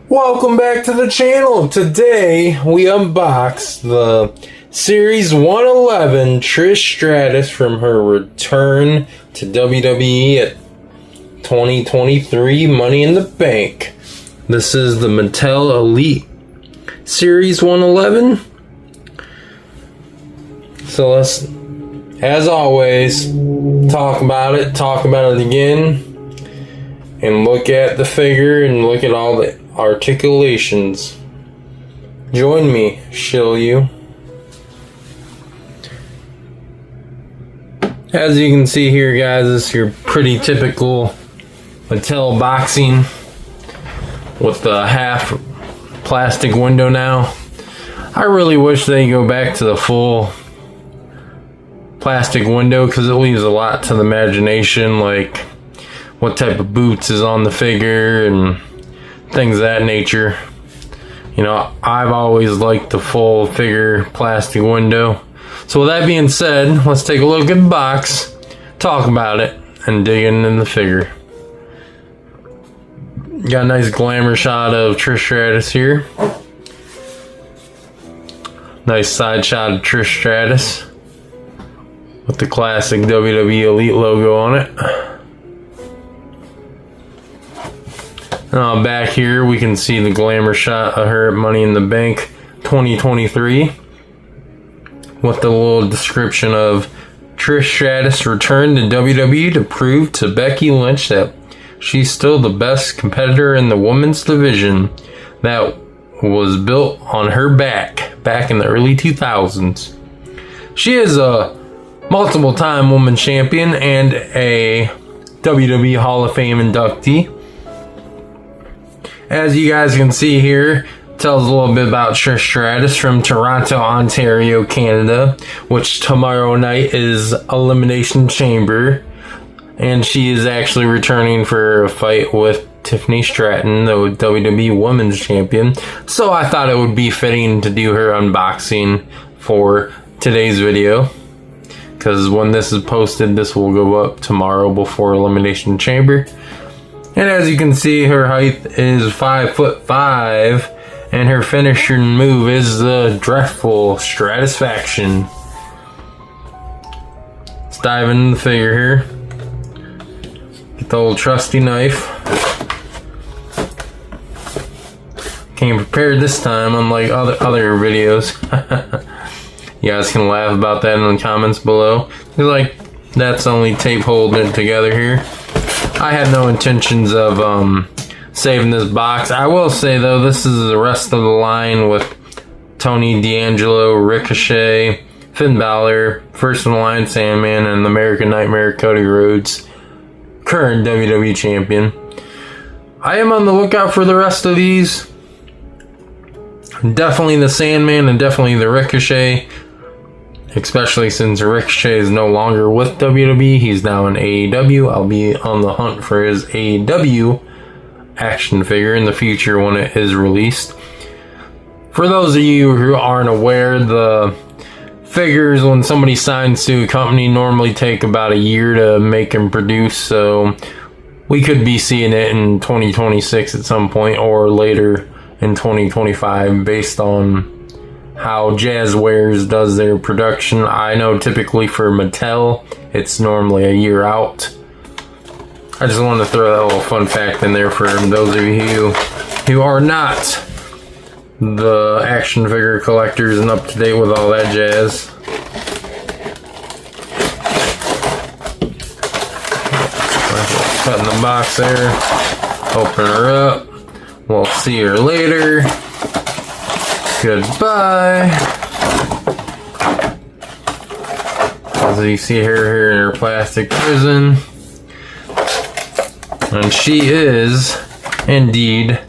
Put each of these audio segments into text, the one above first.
Welcome back to the channel. Today we unbox the Series 111 Trish Stratus from her return to WWE at 2023 Money in the Bank. This is the Mattel Elite Series 111. So let's, as always, talk about it again, and look at the figure and look at all the articulations. Join me, show you. As you can see here, guys, this is your pretty typical Mattel boxing with the half plastic window now. I really wish they go back to the full plastic window because it leaves a lot to the imagination, like what type of boots is on the figure and things of that nature. You know, I've always liked the full figure plastic window. So with that being said, let's take a look at the box, talk about it, and dig into the figure. Got a nice glamour shot of Trish Stratus here. Nice side shot of Trish Stratus with the classic WWE Elite logo on it. Back here we can see the glamour shot of her at Money in the Bank 2023 with the little description of Trish Stratus returned to WWE to prove to Becky Lynch that she's still the best competitor in the women's division that was built on her back in the early 2000s. She is a multiple time women's champion and a WWE Hall of Fame inductee. As you guys can see here, tells a little bit about Trish Stratus from Toronto, Ontario, Canada, which tomorrow night is Elimination Chamber, and she is actually returning for a fight with Tiffany Stratton, the WWE Women's Champion. So I thought it would be fitting to do her unboxing for today's video, because when this is posted, this will go up tomorrow before Elimination Chamber. And as you can see, her height is 5'5", and her finisher move is the dreadful Stratusfaction. Let's dive into the figure here. Get the old trusty knife. Came prepared this time, unlike other videos. You guys can laugh about that in the comments below. Like, that's only tape holding it together here. I had no intentions of saving this box. I will say though, this is the rest of the line with Tony D'Angelo, Ricochet, Finn Balor, First in the Line Sandman, and the American Nightmare Cody Rhodes, current WWE Champion. I am on the lookout for the rest of these. Definitely the Sandman and definitely the Ricochet. Especially since Ricochet is no longer with WWE, he's now in AEW. I'll be on the hunt for his AEW action figure in the future when it is released. For those of you who aren't aware, the figures, when somebody signs to a company, normally take about a year to make and produce, so we could be seeing it in 2026 at some point or later in 2025 based on how Jazzwares does their production. I know typically for Mattel, it's normally a year out. I just wanted to throw that little fun fact in there for those of you who are not the action figure collectors and up to date with all that jazz. Cut in the box there. Open her up. We'll see her later. Goodbye. As you see her here in her plastic prison. And she is indeed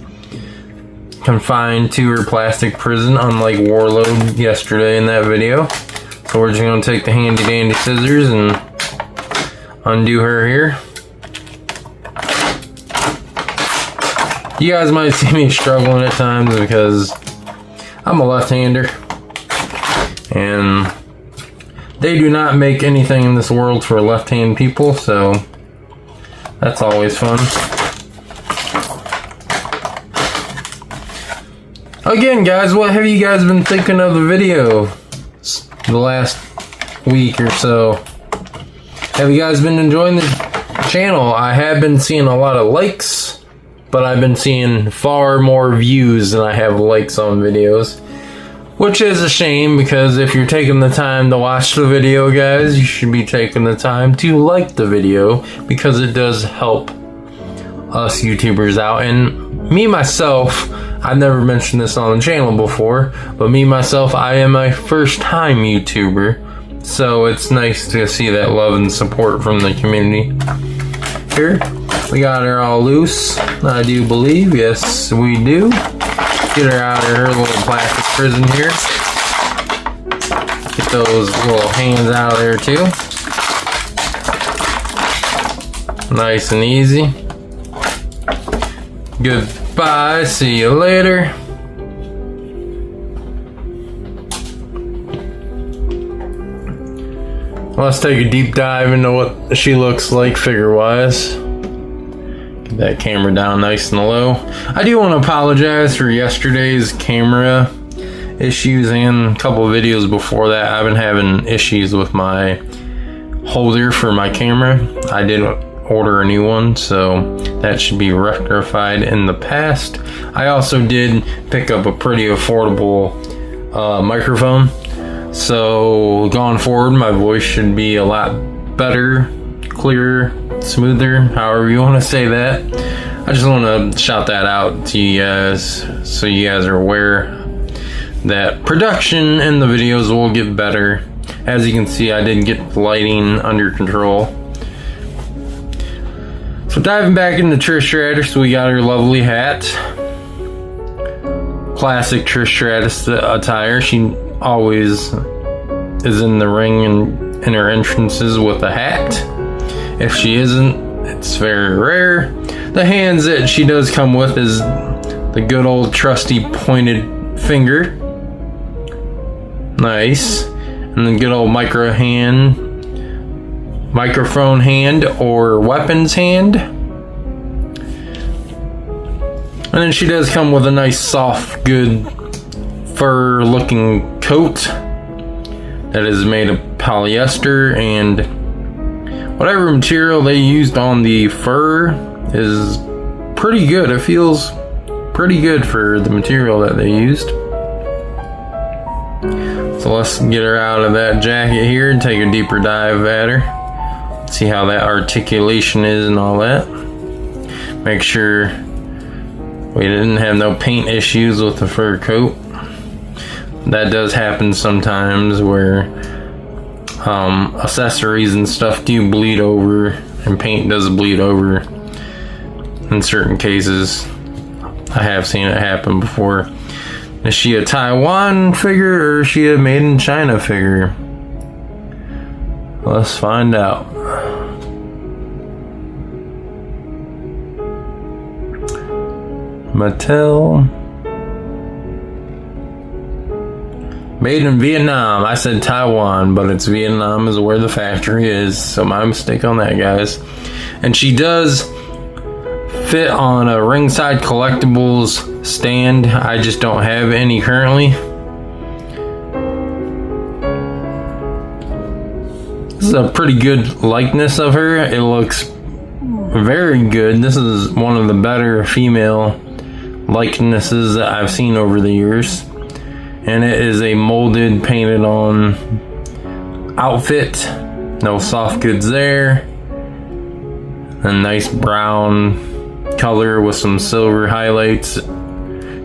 confined to her plastic prison, unlike Warlord yesterday in that video. So we're just going to take the handy dandy scissors and undo her here. You guys might see me struggling at times because I'm a left-hander, and they do not make anything in this world for left-hand people, so that's always fun. Again, guys, what have you guys been thinking of the video the last week or so? Have you guys been enjoying the channel? I have been seeing a lot of likes, but I've been seeing far more views than I have likes on videos, which is a shame, because if you're taking the time to watch the video, guys, you should be taking the time to like the video, because it does help us YouTubers out. And me myself, I've never mentioned this on the channel before, but me myself, I am a first time YouTuber, so it's nice to see that love and support from the community. Here, we got her all loose, I do believe. Yes, we do. Get her out of her little plastic prison here. Get those little hands out of there too. Nice and easy. Goodbye, see you later. Let's take a deep dive into what she looks like figure-wise. Get that camera down nice and low. I do want to apologize for yesterday's camera issues and a couple of videos before that. I've been having issues with my holder for my camera. I did order a new one, so that should be rectified in the past. I also did pick up a pretty affordable microphone, so going forward my voice should be a lot better, clearer, smoother, however you want to say that. I just want to shout that out to you guys, so you guys are aware that production in the videos will get better. As you can see, I did get the lighting under control. So diving back into Trish Stratus, we got her lovely hat. Classic Trish Stratus attire. She always is in the ring and in her entrances with a hat. If she isn't, it's very rare. The hands that she does come with is the good old trusty pointed finger. Nice. And the good old microphone hand or weapons hand. And then she does come with a nice soft good fur looking coat that is made of polyester, and whatever material they used on the fur is pretty good. It feels pretty good for the material that they used. So let's get her out of that jacket here and take a deeper dive at her. See how that articulation is and all that. Make sure we didn't have no paint issues with the fur coat. That does happen sometimes, where accessories and stuff do bleed over, and paint does bleed over in certain cases. I have seen it happen before. Is she a Taiwan figure or is she a made in China figure? Let's find out. Mattel. Made in Vietnam. I said Taiwan, but it's Vietnam is where the factory is, so my mistake on that, guys. And she does fit on a Ringside Collectibles stand. I just don't have any currently. This is a pretty good likeness of her. It looks very good. This is one of the better female likenesses that I've seen over the years. And it is a molded, painted on outfit. No soft goods there. A nice brown color with some silver highlights.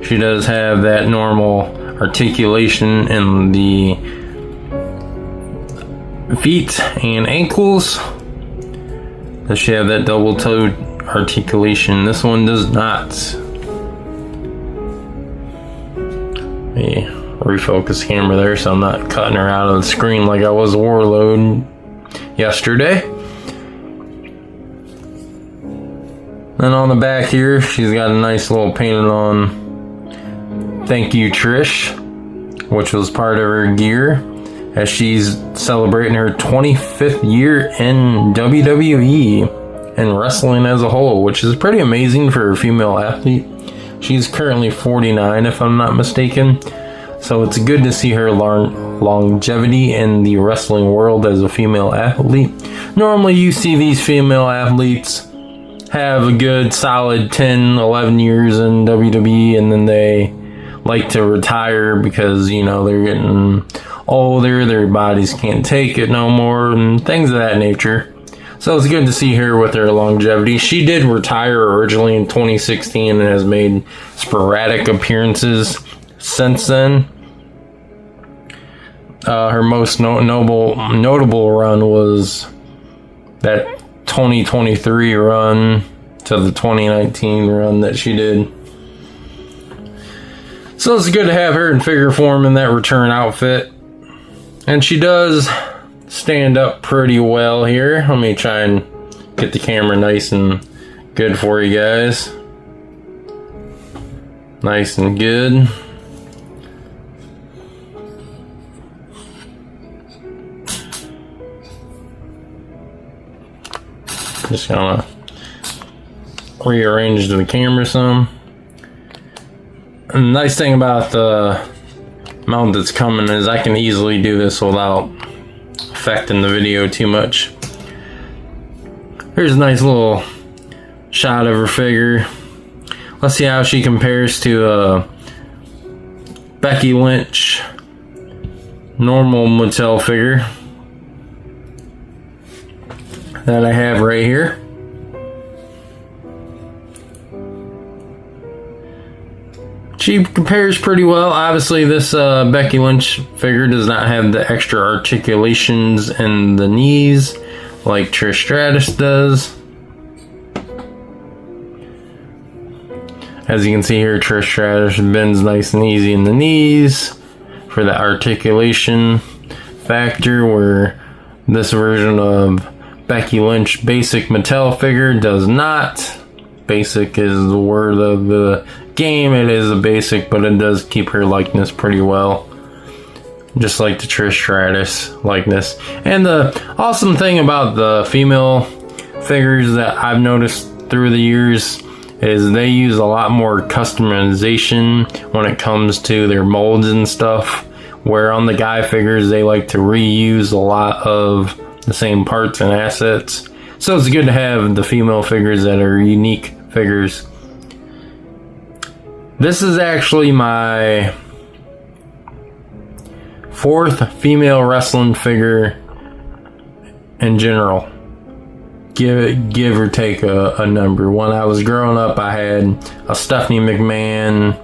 She does have that normal articulation in the feet and ankles. Does she have that double-toed articulation? This one does not. Let me refocus camera there so I'm not cutting her out of the screen like I was Warlord yesterday. Then on the back here, she's got a nice little painted on "Thank you, Trish," which was part of her gear, as she's celebrating her 25th year in WWE and wrestling as a whole, which is pretty amazing for a female athlete. She's currently 49, if I'm not mistaken. So it's good to see her longevity in the wrestling world as a female athlete. Normally you see these female athletes have a good solid 10, 11 years in WWE, and then they like to retire because, you know, they're getting older, their bodies can't take it no more, and things of that nature. So it's good to see her with her longevity. She did retire originally in 2016 and has made sporadic appearances since then. Her most notable run was that 2023 run to the 2019 run that she did. So it's good to have her in figure form in that return outfit. And she does stand up pretty well here. Let me try and get the camera nice and good for you guys. Nice and good. Just gonna rearrange the camera some. And the nice thing about the mount that's coming is I can easily do this without affecting the video too much. Here's a nice little shot of her figure. Let's see how she compares to Becky Lynch normal Mattel figure that I have right here. She compares pretty well. Obviously this Becky Lynch figure does not have the extra articulations in the knees like Trish Stratus does. As you can see here, Trish Stratus bends nice and easy in the knees for the articulation factor, where this version of Becky Lynch basic Mattel figure does not. Basic is the word of the game. It is a basic, but it does keep her likeness pretty well, just like the Trish Stratus likeness. And the awesome thing about the female figures that I've noticed through the years is they use a lot more customization when it comes to their molds and stuff, where on the guy figures they like to reuse a lot of the same parts and assets. So it's good to have the female figures that are unique figures. This is actually my 4th female wrestling figure in general. Give or take a number. When I was growing up, I had a Stephanie McMahon,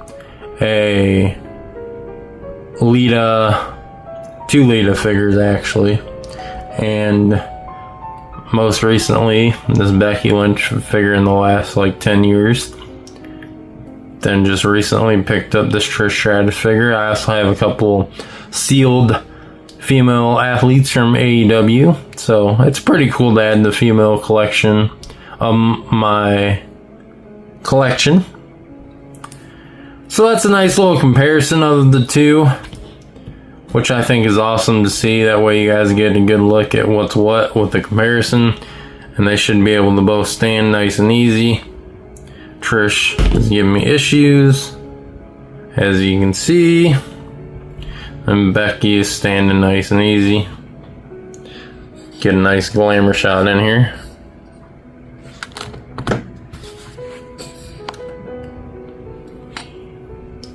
a Lita, 2 Lita figures actually, and most recently this Becky Lynch figure in the last like 10 years. Then just recently picked up this Trish Stratus figure. I also have a couple sealed female athletes from AEW, so it's pretty cool to add the female collection of my collection. So that's a nice little comparison of the two, which I think is awesome to see. That way you guys get a good look at what's what with the comparison, and they should be able to both stand nice and easy. Trish is giving me issues, as you can see, and Becky is standing nice and easy. Get a nice glamour shot in here.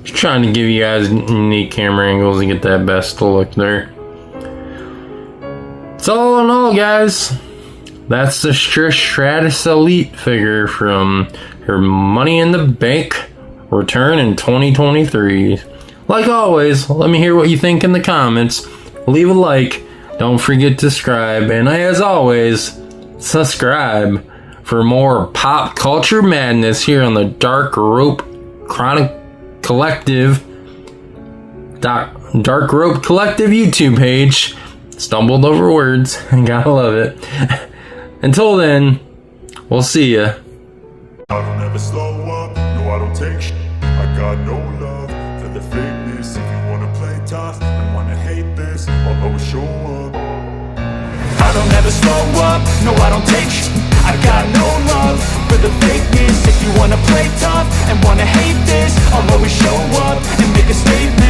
Just trying to give you guys unique camera angles and get that best look there. So all in all, guys, that's the Trish Stratus Elite figure from her Money in the Bank return in 2023. Like always, let me hear what you think in the comments. Leave a like. Don't forget to subscribe. And as always, subscribe for more pop culture madness here on the Dark Rope Collective YouTube page. Stumbled over words. Gotta love it. Until then, we'll see ya. I don't ever slow up, no I don't take shit. I got no love for the fakeness. If you wanna play tough and wanna hate this, I'll always show up. I don't ever slow up, no I don't take sh**. I got no love for the fakeness. If you wanna play tough and wanna hate this,